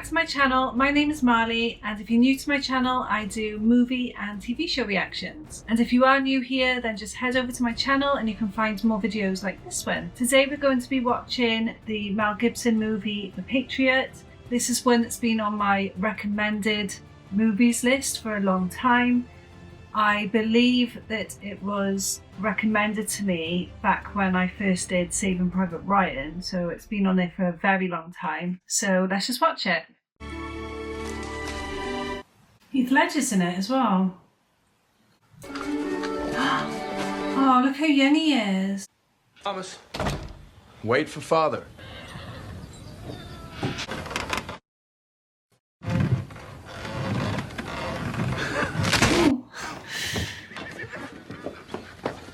back to my channel. My name is Marley, and if you're new to my channel, I do movie and TV show reactions. And if you are new here, then just head over to my channel and you can find more videos like this one. Today we're going to be watching the Mel Gibson movie, The Patriot. This is one that's been on my recommended movies list for a long time. I believe that it was recommended to me back when I first did Saving Private Ryan, so it's been on there for a very long time. So let's just watch it. Heath Ledger's in it as well. Oh, look how young he is. Thomas, wait for father.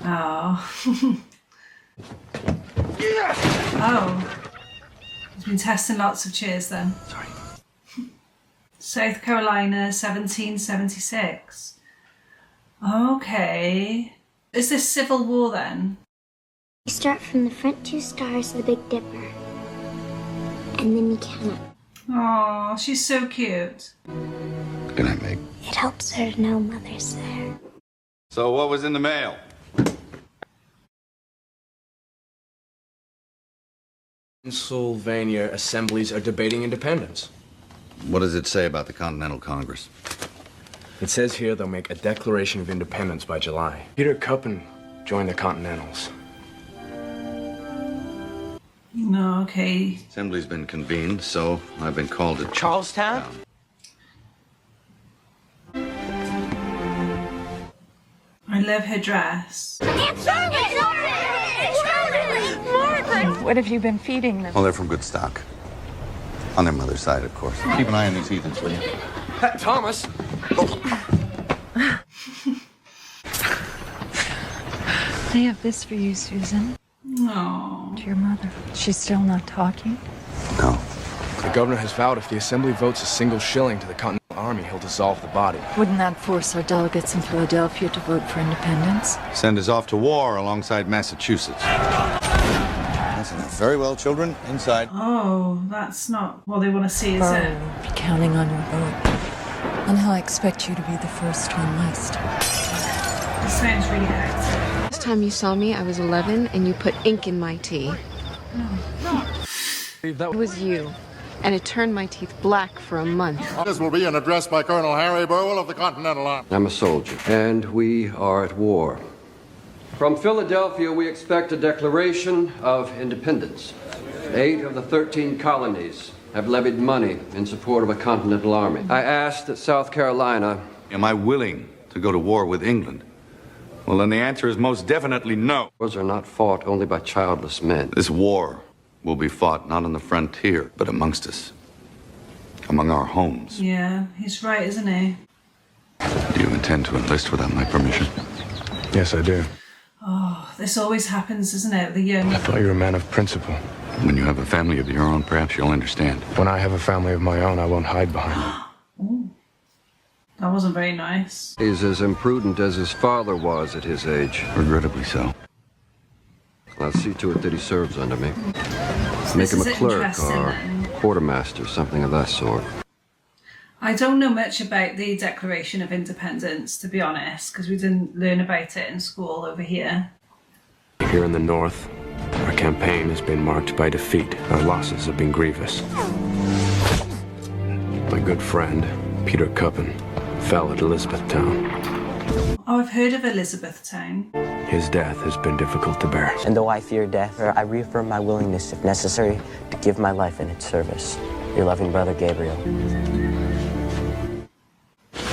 Oh. Oh. He's been testing lots of chairs then. Sorry. South Carolina, 1776. Okay. Is this Civil War then? You start from the front two stars of the Big Dipper, and then you count up. Oh, she's so cute. Good night, Meg. It helps her to know Mother's there. So what was in the mail? Pennsylvania assemblies are debating independence. What does it say about the Continental Congress? It says here they'll make a declaration of independence by July. Peter Cuppen joined the Continentals. No, okay. Assembly's been convened, so I've been called to Charlestown? I love her dress. What have you been feeding them? Well, they're from good stock. On their mother's side, of course. Keep an eye on these heathens, will you? Thomas! I have this for you, Susan. No. To your mother. She's still not talking? No. The governor has vowed if the assembly votes a single shilling to the Continental Army, he'll dissolve the body. Wouldn't that force our delegates in Philadelphia to vote for independence? Send us off to war alongside Massachusetts. That's enough. Very well, children. Inside. Oh, that's not what they want to see, is it? I'll be counting on your vote. And I expect you to be the first on the list. This sounds really hectic. Last time you saw me, I was 11, and you put ink in my tea. It was you. And it turned my teeth black for a month. This will be an address by Colonel Harry Burwell of the Continental Army. I'm a soldier, and we are at war. From Philadelphia, we expect a declaration of independence. 8 of the 13 colonies have levied money in support of a Continental Army. I asked that South Carolina... Am I willing to go to war with England? Well, then the answer is most definitely no. Wars are not fought only by childless men. This war will be fought not on the frontier, but amongst us. Among our homes. Yeah, he's right, isn't he? Do you intend to enlist without my permission? Yes, I do. Oh, this always happens, isn't it? The young. I thought you were a man of principle. When you have a family of your own, perhaps you'll understand. When I have a family of my own, I won't hide behind it. Ooh. That wasn't very nice. He's as imprudent as his father was at his age. Regrettably so. I'll see to it that he serves under me. So Make him a clerk interesting, or then. quartermaster, something of that sort. I don't know much about the Declaration of Independence, to be honest, because we didn't learn about it in school over here. Here in the North, our campaign has been marked by defeat. Our losses have been grievous. My good friend, Peter Cuppen, fell at Elizabethtown. Oh, I've heard of Elizabethtown. His death has been difficult to bear. And though I fear death, I reaffirm my willingness, if necessary, to give my life in its service. Your loving brother, Gabriel.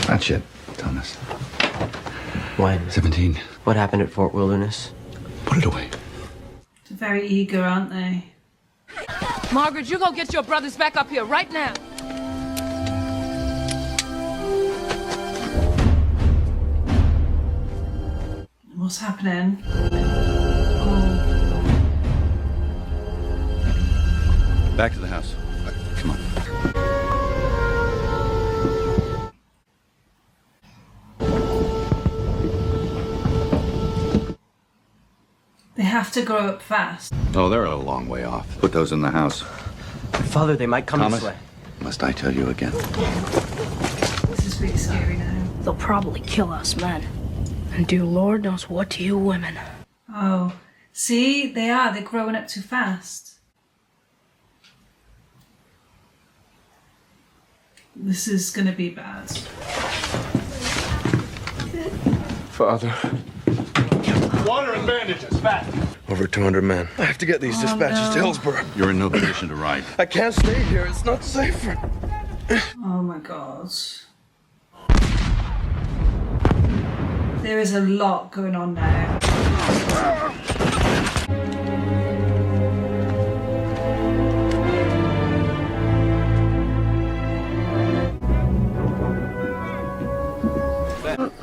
That's it, Thomas. When? 17. What happened at Fort Wilderness? Put it away. They're very eager, aren't they? Margaret, you go get your brothers back up here right now. What's happening? Oh. Back to the house. Come on. They have to grow up fast. Oh, they're a long way off. Put those in the house. Father, they might come Thomas, this way. Must I tell you again? This is really scary now. They'll probably kill us men. And dear Lord knows what to you women. Oh, see, they're growing up too fast. This is gonna be bad. Father. Water and bandages, fast. Over 200 men. I have to get these dispatches to Hillsborough. You're in no position to ride. I can't stay here. It's not safe. Oh my god. There is a lot going on now.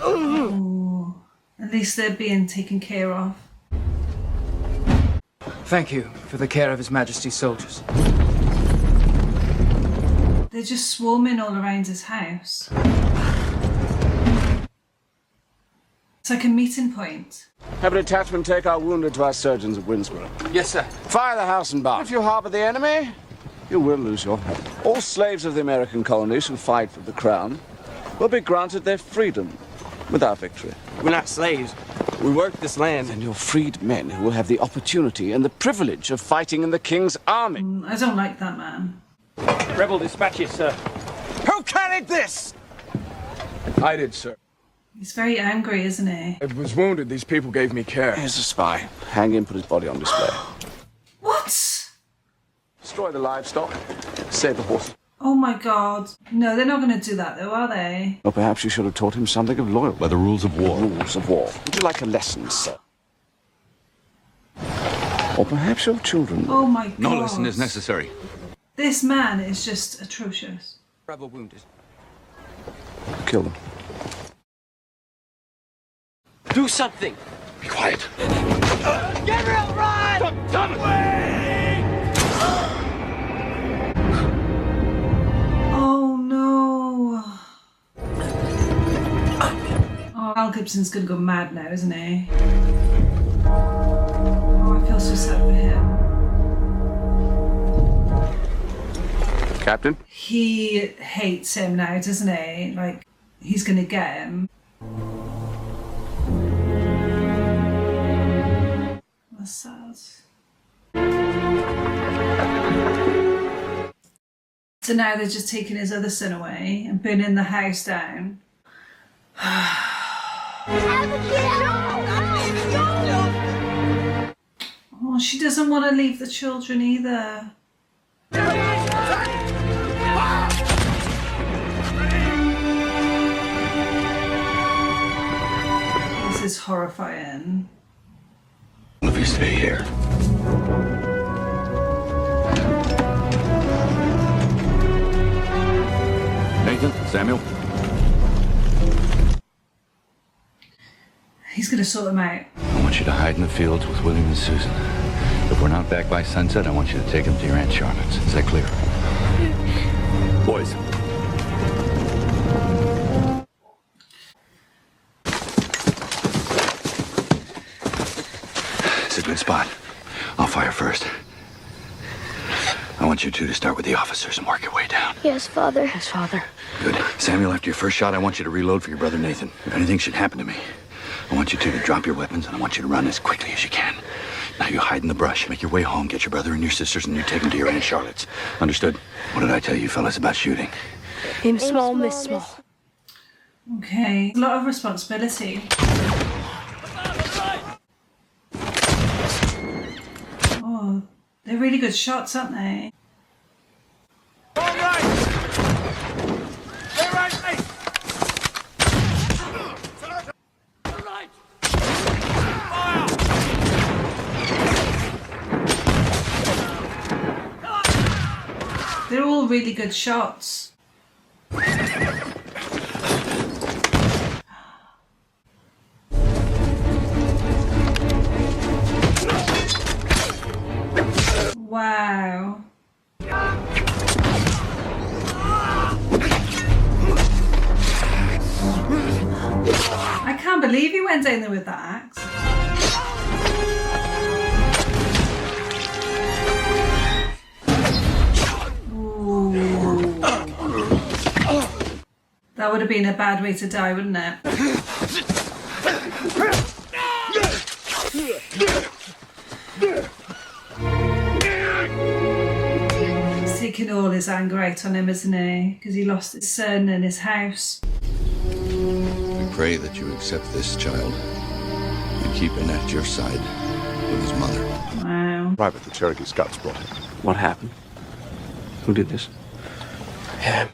Oh, at least they're being taken care of. Thank you for the care of His Majesty's soldiers. They're just swarming all around his house. It's like a meeting point. Have a detachment take our wounded to our surgeons at Winsborough. Yes, sir. Fire the house and barn. If you harbour the enemy, you will lose your head. All slaves of the American colonies who fight for the crown will be granted their freedom with our victory. We're not slaves. We work this land. And you're freed men who will have the opportunity and the privilege of fighting in the king's army. I don't like that man. Rebel dispatches, sir. Who carried this? I did, sir. He's very angry, isn't he? I was wounded. These people gave me care. Here's a spy. Hang him, put his body on display. What? Destroy the livestock. Save the horses. Oh my god. No, they're not going to do that though, are they? Or perhaps you should have taught him something of loyalty. By the rules of war. Rules of war. Would you like a lesson, sir? Or perhaps your children. Oh my god. No lesson is necessary. This man is just atrocious. Rebel wounded. Kill them. Do something! Be quiet. Gabriel, run! Oh no. Oh, Mel Gibson's gonna go mad now, isn't he? Oh, I feel so sad for him. Captain? He hates him now, doesn't he? Like, he's gonna get him. That's sad. So now they're just taking his other son away and burning the house down. Oh, she doesn't want to leave the children either. This is horrifying. If you stay here. Nathan, Samuel. He's going to sort them out. I want you to hide in the fields with William and Susan. If we're not back by sunset, I want you to take them to your Aunt Charlotte's. Is that clear? Boys. It's a good spot. I'll fire first. I want you two to start with the officers and work your way down. Yes, Father. Yes, Father. Good. Samuel, after your first shot, I want you to reload for your brother Nathan. If anything should happen to me, I want you two to drop your weapons, and I want you to run as quickly as you can. Now you hide in the brush, make your way home, get your brother and your sisters, and you take them to your Aunt Charlotte's. Understood? What did I tell you fellas about shooting? Aim small, miss small. Okay, a lot of responsibility. Oh, they're really good shots, aren't they? All right. All right, mate. All right. Fire. They're all really good shots. Wow. I can't believe he went down there with that axe. Ooh. That would have been a bad way to die, wouldn't it? He's taking all his anger out on him, isn't he? Because he lost his son and his house. We pray that you accept this child and keep him at your side with his mother. Wow. Private, the Cherokee Scouts brought him. What happened? Who did this? Him.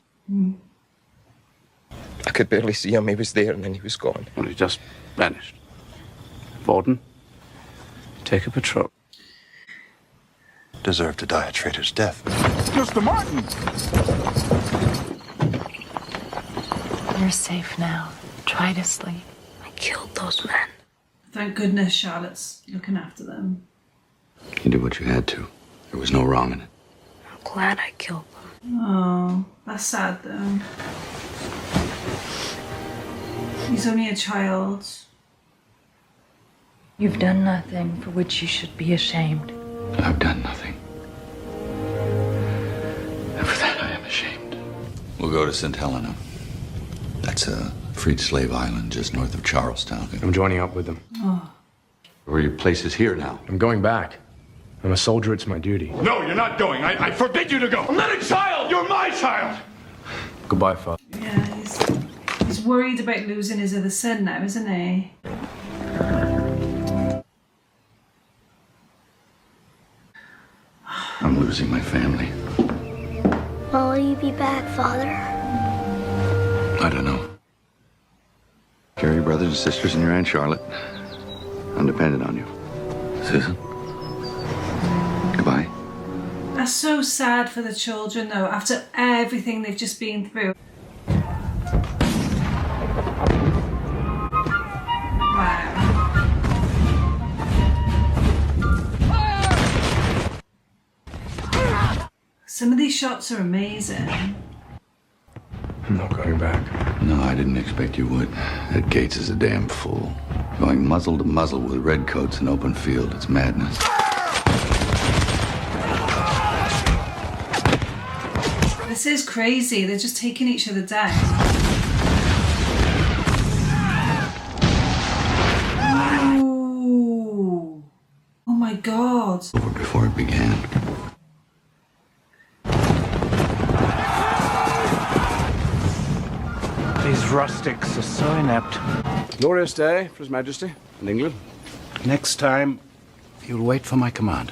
I could barely see him. He was there and then he was gone. Well, he just vanished. Borden, take a patrol. Deserve to die a traitor's death. Mr. Martin! You're safe now. Try to sleep. I killed those men. Thank goodness Charlotte's looking after them. You did what you had to. There was no wrong in it. I'm glad I killed them. Oh, that's sad though. He's only a child. You've done nothing for which you should be ashamed. I've done nothing. And for that I am ashamed. We'll go to St. Helena. That's a freed slave island just north of Charlestown. I'm joining up with them. Oh. Where your place is here now. I'm going back. I'm a soldier, it's my duty. No, you're not going. I forbid you to go. I'm not a child. You're my child. Goodbye, Father. Yeah, he's worried about losing his other son now, isn't he? I'm losing my family. When will you be back, Father? I don't know. Carry your brothers and sisters and your Aunt Charlotte. I'm dependent on you. Susan? Goodbye. That's so sad for the children though, after everything they've just been through. Wow. Some of these shots are amazing. I'm not going back. No, I didn't expect you would. That Gates is a damn fool. Going muzzle to muzzle with redcoats in open field. It's madness. This is crazy. They're just taking each other down. Ooh. Oh my God. Over before it began. These rustics are so inept. Glorious day for His Majesty and England. Next time, you'll wait for my command.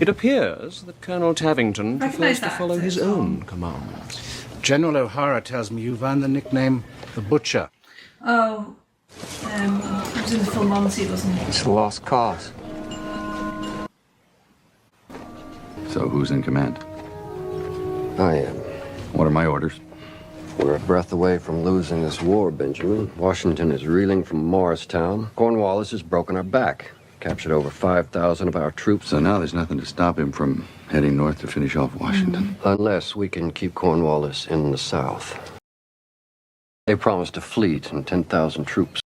It appears that Colonel Tavington prefers to follow his own commands. General O'Hara tells me you've earned the nickname the Butcher. Oh, he was in the full Monty, wasn't he? It's a lost cause. So who's in command? I am. What are my orders? We're a breath away from losing this war, Benjamin. Washington is reeling from Morristown. Cornwallis has broken our back. Captured over 5,000 of our troops. So now there's nothing to stop him from heading north to finish off Washington. Unless we can keep Cornwallis in the south. They promised a fleet and 10,000 troops.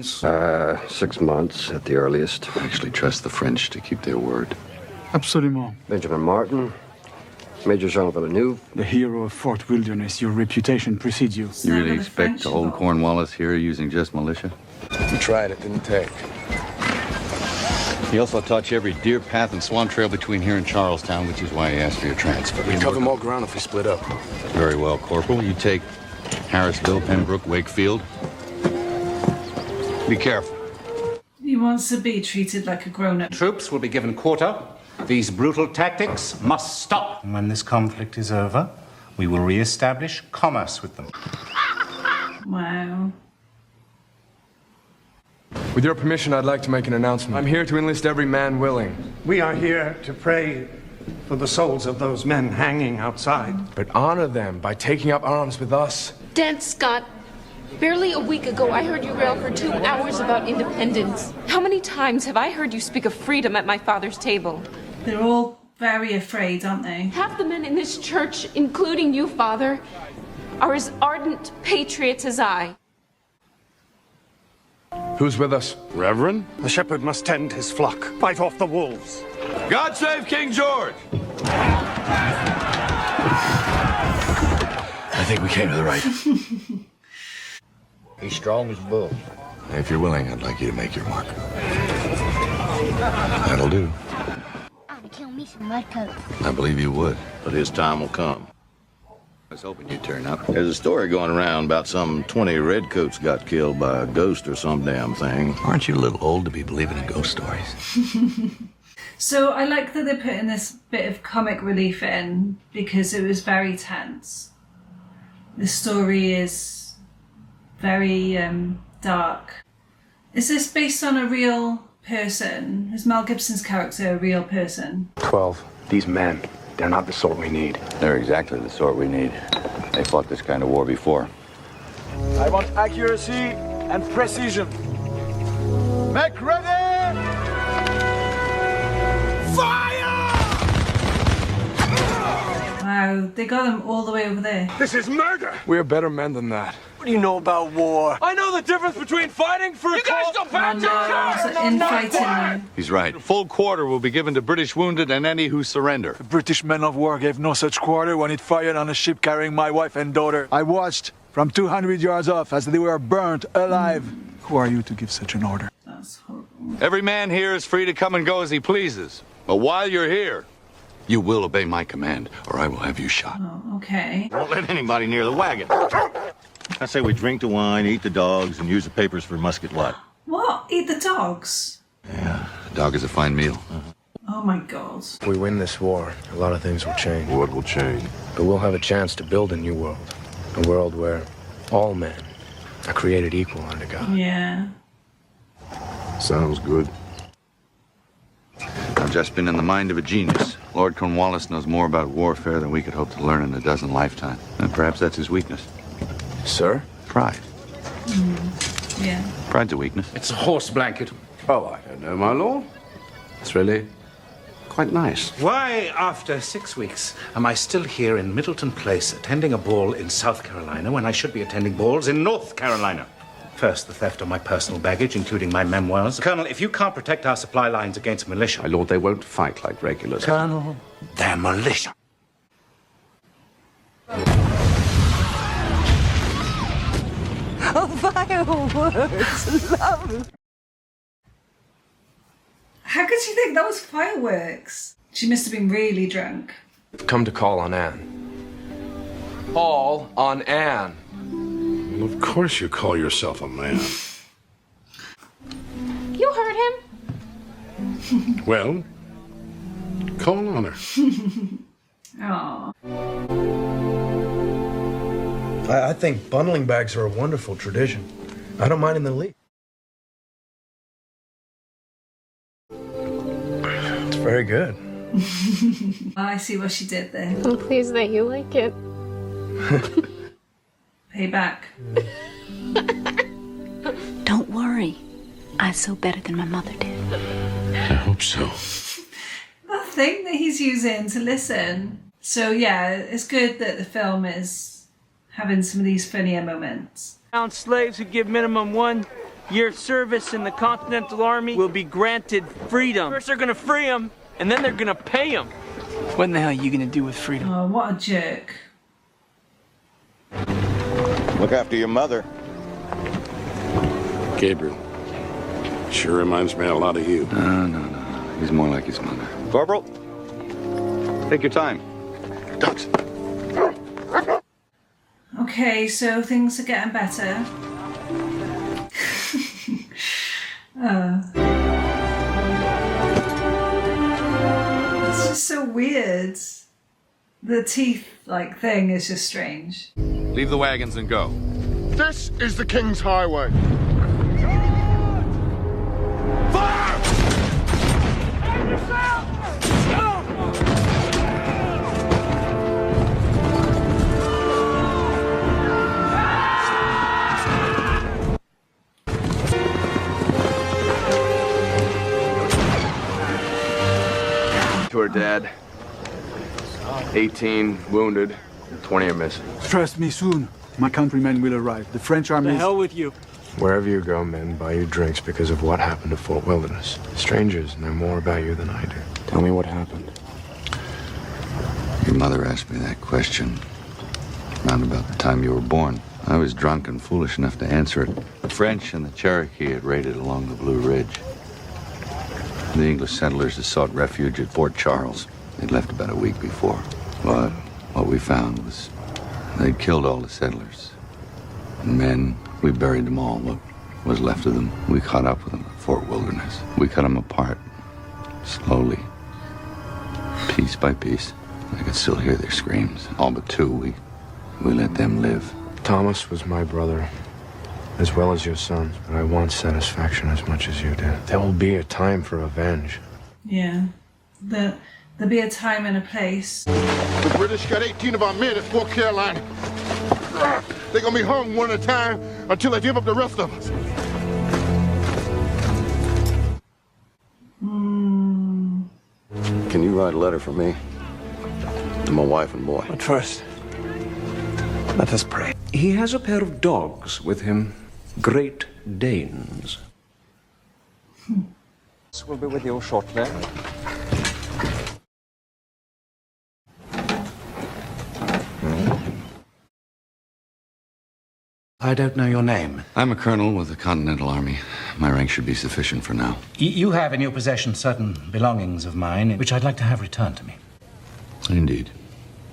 6 months at the earliest. I actually trust the French to keep their word. Absolument. Benjamin Martin, Major Jean Villeneuve. The hero of Fort Wilderness, your reputation precedes you. You really expect to hold Cornwallis here using just militia? We tried, it didn't take. He also taught you every deer path and swan trail between here and Charlestown, which is why he asked for your transfer. We'd cover more ground if we split up. Very well, Corporal. You take Harrisville, Pembroke, Wakefield. Be careful. He wants to be treated like a grown-up. Troops will be given quarter. These brutal tactics must stop. When this conflict is over, we will re-establish commerce with them. Wow. With your permission, I'd like to make an announcement. I'm here to enlist every man willing. We are here to pray for the souls of those men hanging outside. But honor them by taking up arms with us. Dad Scott, barely a week ago I heard you rail for 2 hours about independence. How many times have I heard you speak of freedom at my father's table? They're all very afraid, aren't they? Half the men in this church, including you, Father, are as ardent patriots as I. Who's with us? Reverend? The shepherd must tend his flock, fight off the wolves. God save King George! I think we came to the right. He's strong as a bull. If you're willing, I'd like you to make your mark. That'll do. I'd kill me some redcoats. I believe you would, but his time will come. I was hoping you'd turn up. There's a story going around about some 20 redcoats got killed by a ghost or some damn thing. Aren't you a little old to be believing in ghost stories? So I like that they're putting this bit of comic relief in because it was very tense. The story is very dark. Is this based on a real person? Is Mel Gibson's character a real person? 12. These men, they're not the sort we need. They're exactly the sort we need. They fought this kind of war before. I want accuracy and precision. Make ready! Fire! Wow, they got them all the way over there. This is murder! We're better men than that. What do you know about war? I know the difference between fighting for a cause. And there's infighting there. He's right. A full quarter will be given to British wounded and any who surrender. The British men of war gave no such quarter when it fired on a ship carrying my wife and daughter. I watched from 200 yards off as they were burnt alive. Who are you to give such an order? That's horrible. Every man here is free to come and go as he pleases. But while you're here, you will obey my command, or I will have you shot. Oh, okay. Won't let anybody near the wagon. I say we drink the wine, eat the dogs, and use the papers for musket lot. What? Eat the dogs? Yeah, a dog is a fine meal. Oh my god. If we win this war, a lot of things will change. What will change? But we'll have a chance to build a new world. A world where all men are created equal under God. Yeah. Sounds good. I've just been in the mind of a genius. Lord Cornwallis knows more about warfare than we could hope to learn in a dozen lifetimes. And perhaps that's his weakness. Sir? Pride. Yeah. Pride's a weakness. It's a horse blanket. Oh, I don't know, my lord. It's really quite nice. Why, after 6 weeks, am I still here in Middleton Place attending a ball in South Carolina when I should be attending balls in North Carolina? First, the theft of my personal baggage, including my memoirs. Colonel, if you can't protect our supply lines against militia... My lord, they won't fight like regulars. Colonel, they're militia. Oh, fireworks! Love! How could she think that was fireworks? She must have been really drunk. Come to call on Anne. All on Anne. Well, of course you call yourself a man. You heard him. Well, call on her. Aww. I think bundling bags are a wonderful tradition. I don't mind in the least. It's very good. I see what she did there. I'm pleased that you like it. Payback. Don't worry. I sew better than my mother did. I hope so. The thing that he's using to listen. So yeah, it's good that the film is having some of these funnier moments. Found slaves who give minimum 1 year service in the Continental Army will be granted freedom. First they're gonna free them, and then they're gonna pay them. What the hell are you gonna do with freedom? Oh, what a jerk. Look after your mother. Gabriel. Sure reminds me a lot of you. No. He's more like his mother. Corporal, take your time. Ducks. Okay, so things are getting better. It's just so weird. The teeth, thing is just strange. Leave the wagons and go. This is the King's Highway. Fire! To her dad. 18 wounded, 20 are missing. Trust me, soon my countrymen will arrive. The French army. The hell with you. Wherever you go, men buy you drinks because of what happened to Fort Wilderness. Strangers know more about you than I do. Tell me what happened. Your mother asked me that question Around about the time you were born. I was drunk and foolish enough to answer it. The French and the Cherokee had raided along the Blue Ridge. The English settlers had sought refuge at Fort Charles. They'd left about a week before. But what we found was they'd killed all the settlers. And men, we buried them all. What was left of them, we caught up with them at Fort Wilderness. We cut them apart, slowly, piece by piece. I could still hear their screams. All but two, we let them live. Thomas was my brother, as well as your sons, but I want satisfaction as much as you did. There will be a time for revenge. Yeah. There'll be a time and a place. The British got 18 of our men at Fort Carolina. They're gonna be hung one at a time until they give up the rest of us. Can you write a letter for me? To my wife and boy. But first, let us pray. He has a pair of dogs with him, Great Danes. We'll be with you shortly. I don't know your name. I'm a colonel with the Continental Army. My rank should be sufficient for now. You have in your possession certain belongings of mine, which I'd like to have returned to me. Indeed.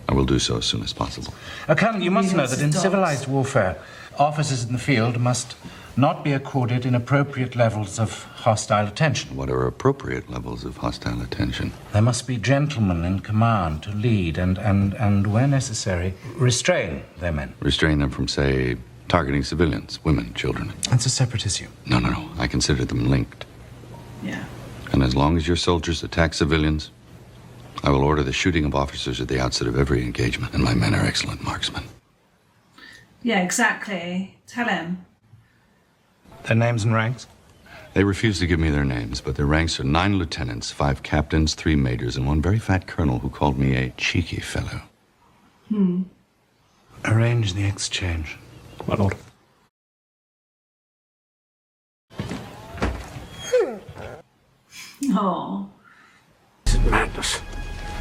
I will do so as soon as possible. Colonel, you must know that in civilized warfare, officers in the field must not be accorded inappropriate levels of hostile attention. What are appropriate levels of hostile attention? There must be gentlemen in command to lead and where necessary, restrain their men. Restrain them from, say, targeting civilians, women, children. That's a separate issue. No. I consider them linked. Yeah. And as long as your soldiers attack civilians, I will order the shooting of officers at the outset of every engagement, and my men are excellent marksmen. Yeah, exactly. Tell him. Their names and ranks? They refuse to give me their names, but their ranks are 9 lieutenants, 5 captains, 3 majors, and 1 very fat colonel who called me a cheeky fellow. Arrange the exchange. My lord. Oh. It's madness.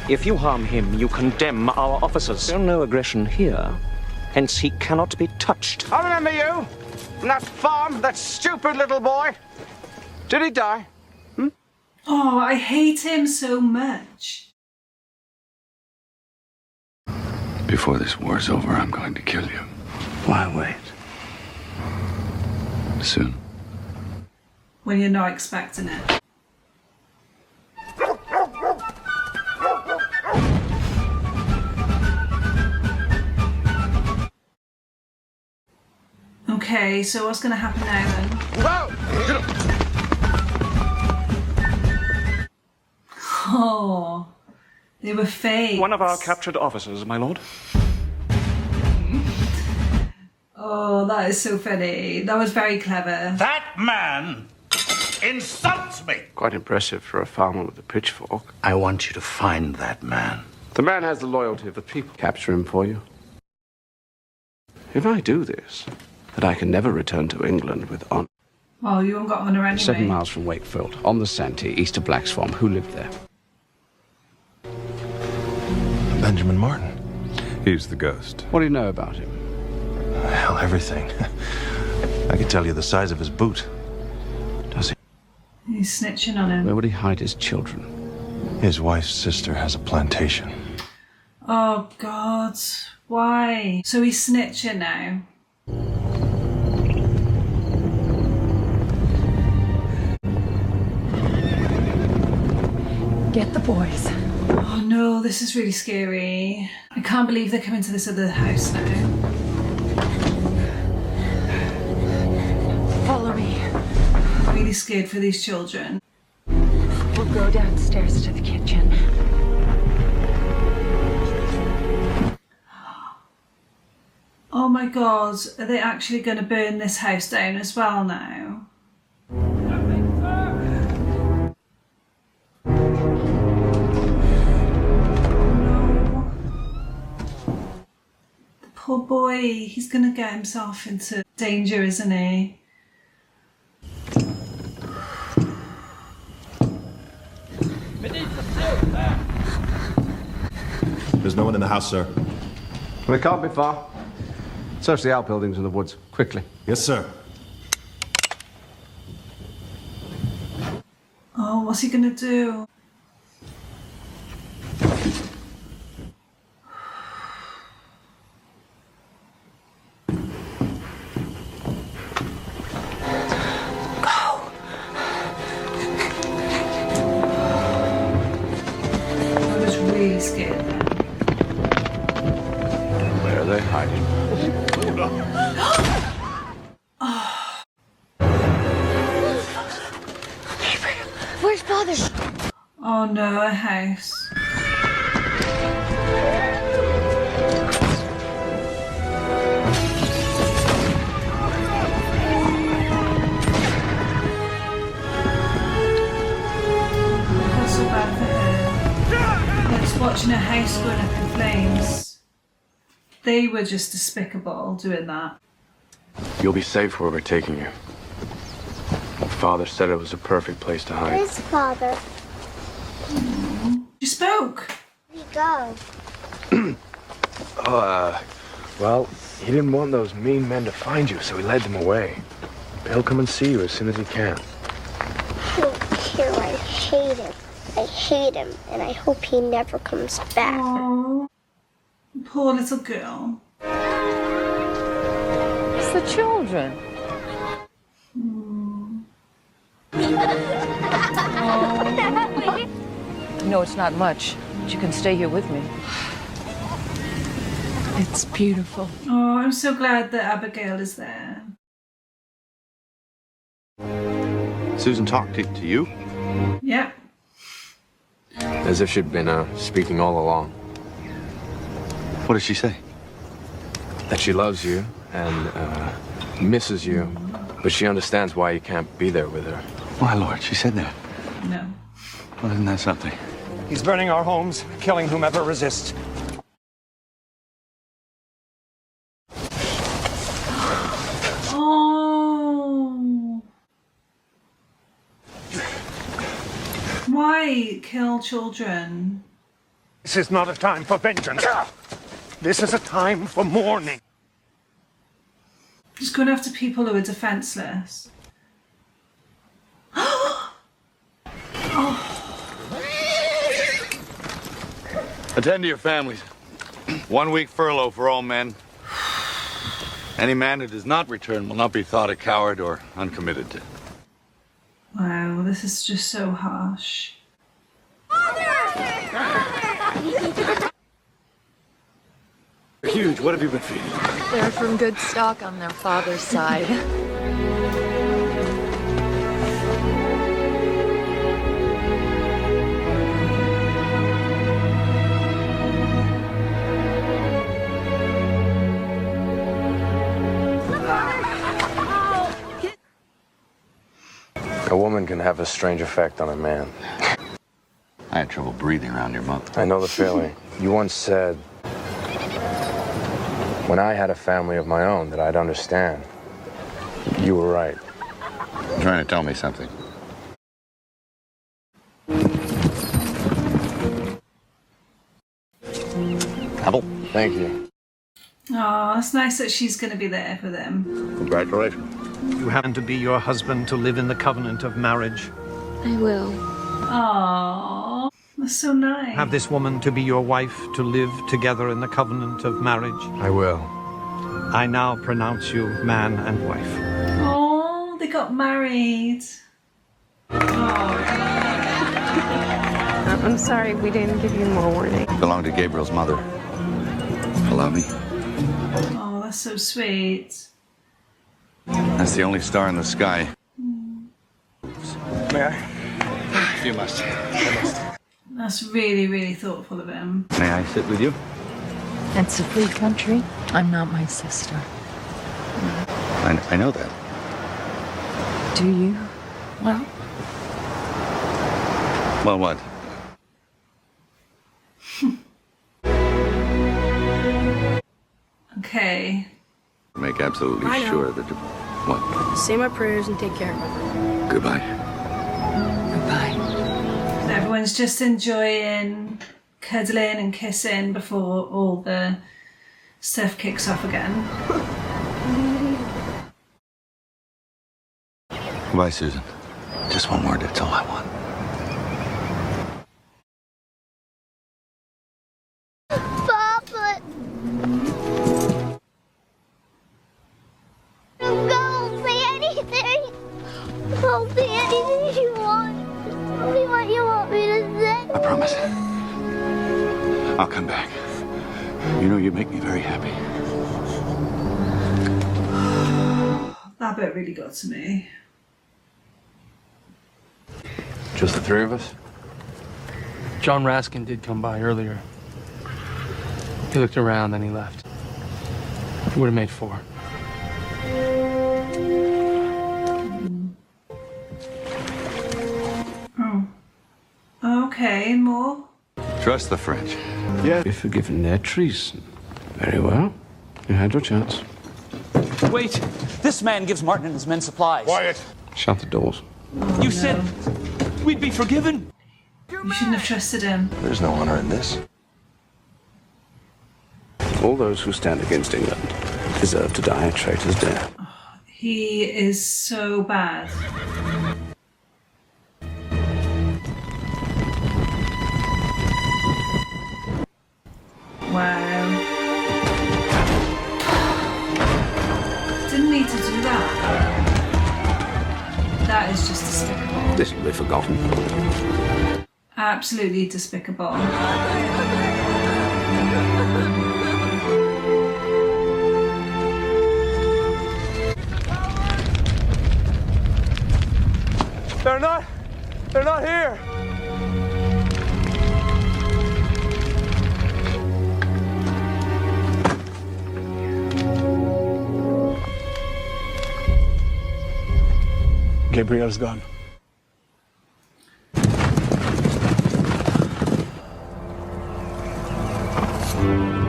If you harm him, you condemn our officers. There's no aggression here. Hence, he cannot be touched. I remember you. From that farm, that stupid little boy. Did he die? Oh, I hate him so much. Before this war's over, I'm going to kill you. Why wait? Soon. When you're not expecting it. Okay, so what's going to happen now then? Oh, they were fake. One of our captured officers, my lord. Oh, that is so funny. That was very clever. That man insults me! Quite impressive for a farmer with a pitchfork. I want you to find that man. The man has the loyalty of the people. Capture him for you. If I do this, that I can never return to England with honor. Oh, you haven't got honour anyway. 7 miles from Wakefield, on the Santee, east of Blacksfarm. Who lived there? Benjamin Martin. He's the ghost. What do you know about him? Hell, everything. I could tell you the size of his boot. Does he? He's snitching on him. Where would he hide his children? His wife's sister has a plantation. Oh, God. Why? So he's snitching now. Get the boys. Oh no, this is really scary. I can't believe they're coming to this other house now. Follow me. I'm really scared for these children. We'll go downstairs to the kitchen. Oh my God, are they actually going to burn this house down as well now? Poor boy, he's going to get himself into danger, isn't he? There's no one in the house, sir. We can't be far. Search the outbuildings in the woods, quickly. Yes, sir. Oh, what's he gonna do? Where are they hiding? Where's Father? Oh no, a house. That's so bad for her. Just watching her house going up in flames. They were just despicable doing that. You'll be safe where we're taking you. Father said it was a perfect place to hide. Where's Father? You spoke. Where'd he go? Well, he didn't want those mean men to find you, so he led them away. He'll come and see you as soon as he can. I don't care. I hate him. I hate him, and I hope he never comes back. Aww. Poor little girl. It's the children. No, it's not much, but you can stay here with me. It's beautiful. Oh, I'm so glad that Abigail is there. Susan talked to you? Yeah. As if she'd been speaking all along. What does she say? That she loves you and misses you, but she understands why you can't be there with her. My lord, she said that. No. Well, isn't that something? He's burning our homes, killing whomever resists. Oh. Why kill children? This is not a time for vengeance. This is a time for mourning. Just going after people who are defenseless. Attend to your families. 1 week furlough for all men. Any man who does not return will not be thought a coward or uncommitted. Wow, this is just so harsh. Huge, what have you been feeding? They're from good stock on their father's side. A woman can have a strange effect on a man. I had trouble breathing around your mother. I know the feeling. You once said, when I had a family of my own, that I'd understand. You were right. You're trying to tell me something. Apple? Thank you. Oh, it's nice that she's going to be there for them. Congratulations. You happen to be your husband to live in the covenant of marriage. I will. Oh, that's so nice. Have this woman to be your wife to live together in the covenant of marriage. I will. I now pronounce you man and wife. Oh, they got married. I'm sorry we didn't give you more warning. Belonged to Gabriel's mother. Allow me. Oh, that's so sweet. That's the only star in the sky. May I? You must. That's really, really thoughtful of him. May I sit with you? It's a free country. I'm not my sister. I know that. Do you? Well, Well, what? Okay. Make absolutely I know. sure that you... What? Say my prayers and take care. Goodbye. So everyone's just enjoying cuddling and kissing before all the Stuff kicks off again. Goodbye, Susan. Just one word, that's all I want. Papa! Don't say anything! Don't say anything you want. Tell me what you want me to say. I promise. I'll come back. You know you make me very happy. That bit really got to me. Just the three of us? John Raskin did come by earlier. He looked around, then he left. He would have made 4. Oh. Okay, more? Trust the French. Yeah. You've forgiven their treason. Very well. You had your chance. Wait! This man gives Martin and his men supplies. Quiet! Shut the doors. You said we'd be forgiven? You shouldn't have trusted him. There's no honor in this. All those who stand against England deserve to die a traitor's death. He is so bad. Wow. Didn't need to do that. That is just despicable. This will be forgotten. Absolutely despicable. They're not here. Gabriel's gone.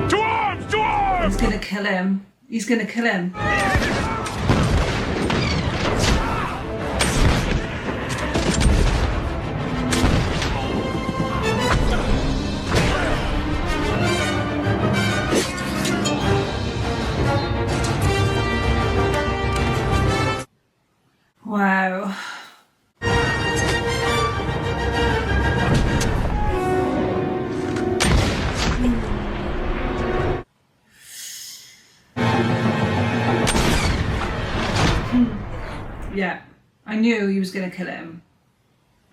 To arms! To arms! He's gonna kill him. He's gonna kill him. Wow. Yeah, I knew he was going to kill him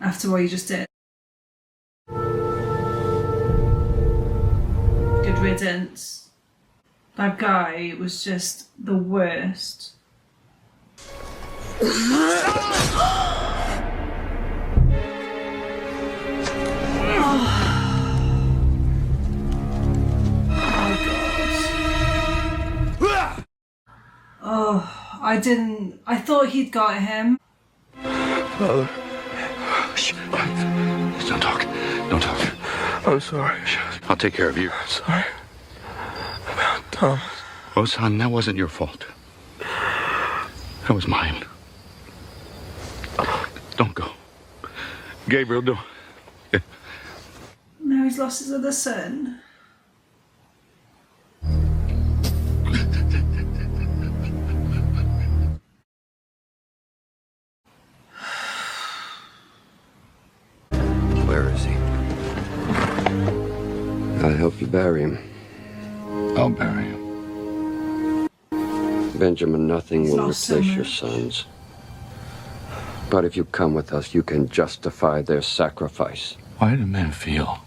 after what he just did. Good riddance. That guy was just the worst. Oh, I thought he'd got him. Father. Shh. Don't talk. Don't talk. I'm sorry. I'll take care of you. Sorry. About Thomas. Oh, son, that wasn't your fault. That was mine. Don't go. Gabriel, don't. Yeah. Now he's lost his other son. Where is he? I'll help you bury him. I'll bury him. Benjamin, nothing will lost so replace your much. sons. But if you come with us, you can justify their sacrifice. Why do men feel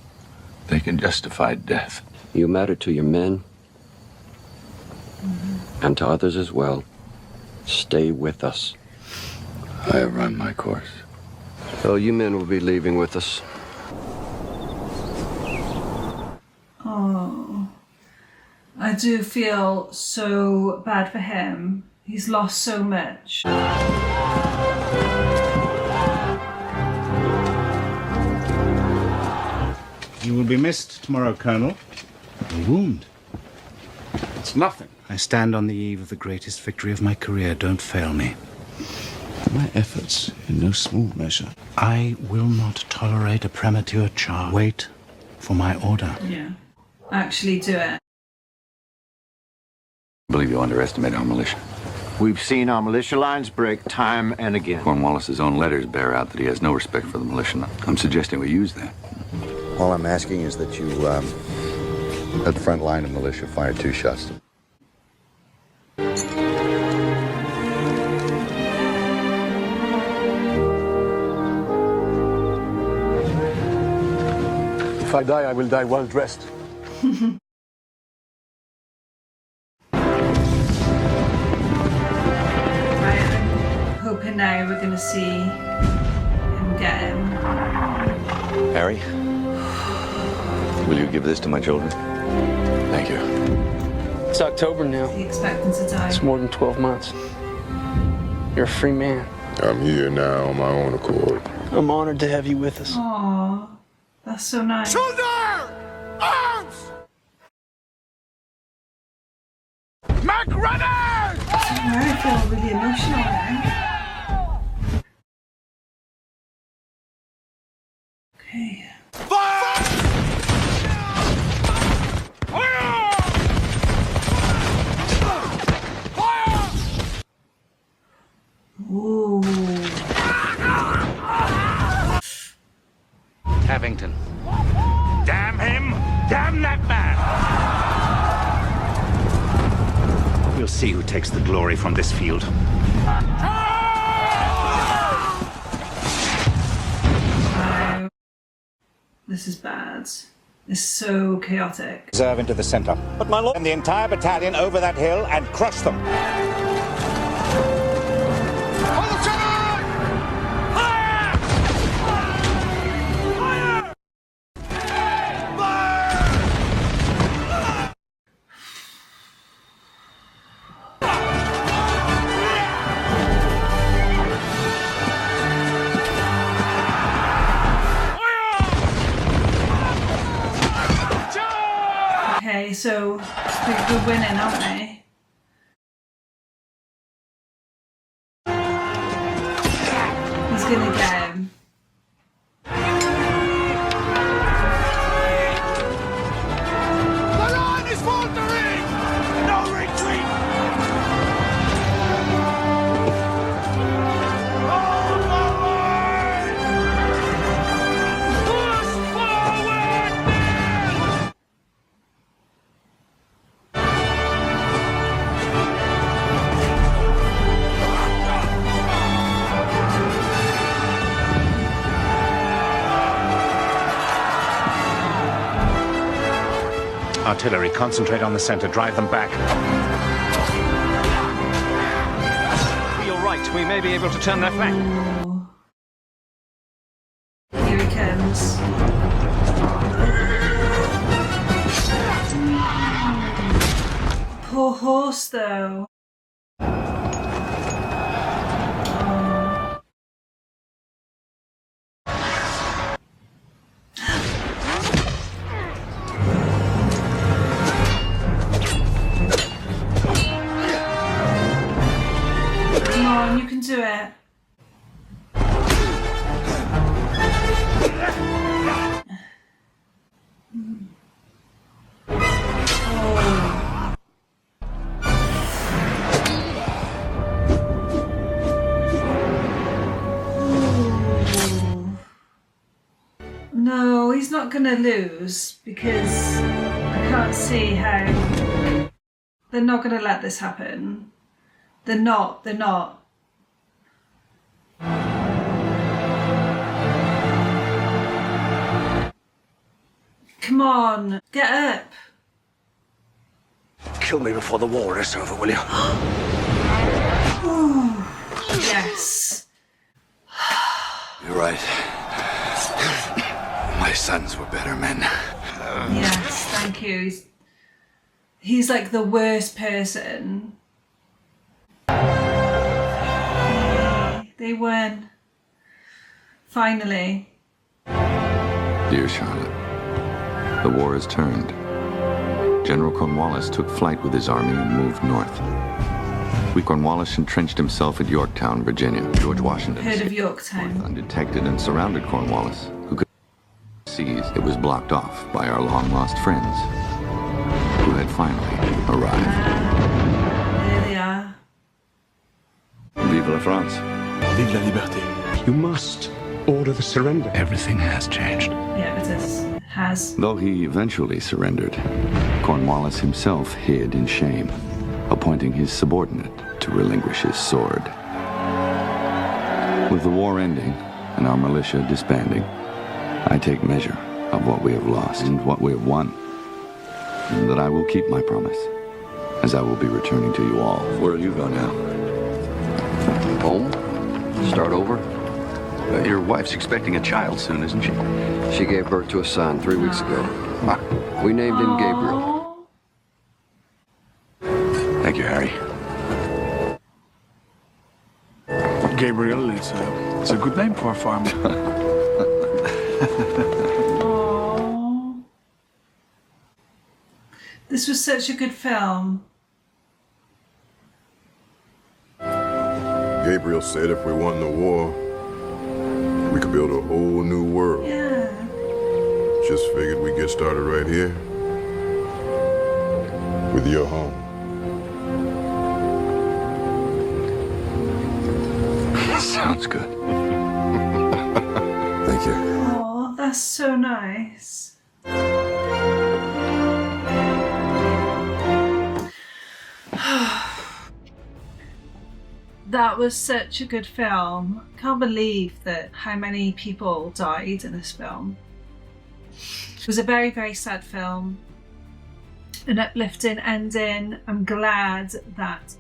they can justify death? You matter to your men and to others as well. Stay with us. I have run my course. So you men will be leaving with us. Oh, I do feel so bad for him. He's lost so much. You will be missed tomorrow, Colonel. A wound. It's nothing. I stand on the eve of the greatest victory of my career. Don't fail me. My efforts, in no small measure. I will not tolerate a premature charge. Wait for my order. Yeah, actually do it. believe you underestimate our militia. We've seen our militia lines break time and again. Cornwallis's own letters bear out that he has no respect for the militia. I'm suggesting we use that. All I'm asking is that you, at the front line of militia, fire 2 shots. If I die, I will die well dressed. Hoping now we're gonna see him get him. Harry, will you give this to my children? Thank you. It's October now. He expecting to die. It's more than 12 months. You're a free man. I'm here now on my own accord. I'm honored to have you with us. Aww, that's so nice. Shoulder! Arms! Mac runners! I feel really emotional now. Okay. Fire! Ooh. Tavington. Damn him! Damn that man! We'll see who takes the glory from this field. Wow. This is bad. It's so chaotic. Reserve into the center. But my lord, and the entire battalion over that hill and crush them. Okay, so we're winning, aren't we? He's gonna get him. The line is faltering! No retreat! Hold forward! Push forward, men! Artillery, concentrate on the center. Drive them back. You're right. We may be able to turn their flank. Ooh. Here he comes. Poor horse, though. Come on, you can do it. Oh. Ooh. No, he's not gonna lose because I can't see how they're not gonna let this happen. They're not. Come on, get up. Kill me before the war is over, will you? Ooh, yes. You're right. My sons were better men. Yes, thank you. He's like the worst person. They won. Finally. Dear Charlotte, the war has turned. General Cornwallis took flight with his army and moved north. Cornwallis entrenched himself at Yorktown, Virginia. George Washington, Heard of Yorktown. undetected, and surrounded Cornwallis, who could seize. It was blocked off by our long-lost friends, who had finally arrived. Vive la France. Vive la liberté. You must order the surrender. Everything has changed. Yeah, it has. Though he eventually surrendered, Cornwallis himself hid in shame, appointing his subordinate to relinquish his sword. With the war ending and our militia disbanding, I take measure of what we have lost and what we have won, and that I will keep my promise, as I will be returning to you all. Where will you go now? Home? Start over? Your wife's expecting a child soon, isn't she? She gave birth to a son 3 weeks ago. We named him Gabriel. Thank you, Harry. Gabriel is a good name for a farmer. Aww. This was such a good film. Gabriel said if we won the war, we could build a whole new world. Yeah. Just figured we'd get started right here with your home. Sounds good. Thank you. Oh, that's so nice. That was such a good film. Can't believe that how many people died in this film. It was a very, very sad film. An uplifting ending. I'm glad that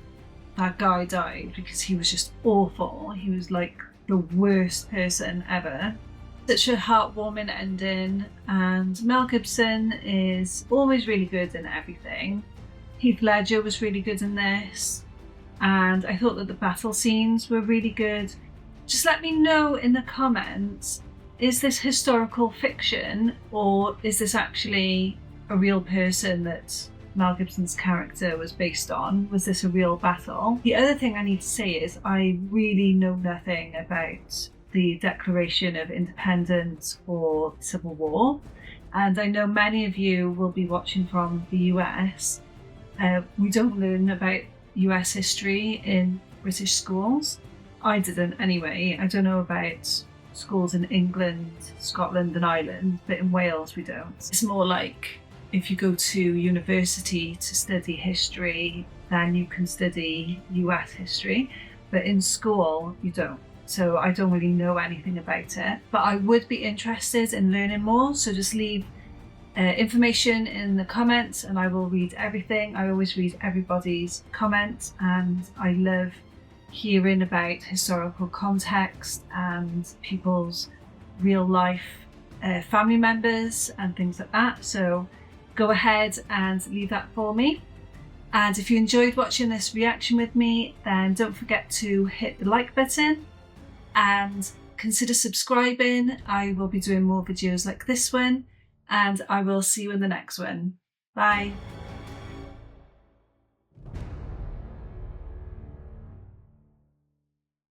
that guy died because he was just awful. He was like the worst person ever. Such a heartwarming ending, and Mel Gibson is always really good in everything. Heath Ledger was really good in this, and I thought that the battle scenes were really good. Just let me know in the comments, is this historical fiction or is this actually a real person that Mel Gibson's character was based on? Was this a real battle? The other thing I need to say is I really know nothing about the Declaration of Independence or Civil War, and I know many of you will be watching from the US. We don't learn about US history in British schools. I didn't anyway. I don't know about schools in England, Scotland and Ireland, but in Wales we don't. It's more like if you go to university to study history, then you can study US history, but in school you don't. So I don't really know anything about it, but I would be interested in learning more, so just leave information in the comments and I will read everything. I always read everybody's comments, and I love hearing about historical context and people's real life family members and things like that. So go ahead and leave that for me. And if you enjoyed watching this reaction with me, then don't forget to hit the like button and consider subscribing. I will be doing more videos like this one, and I will see you in the next one. Bye.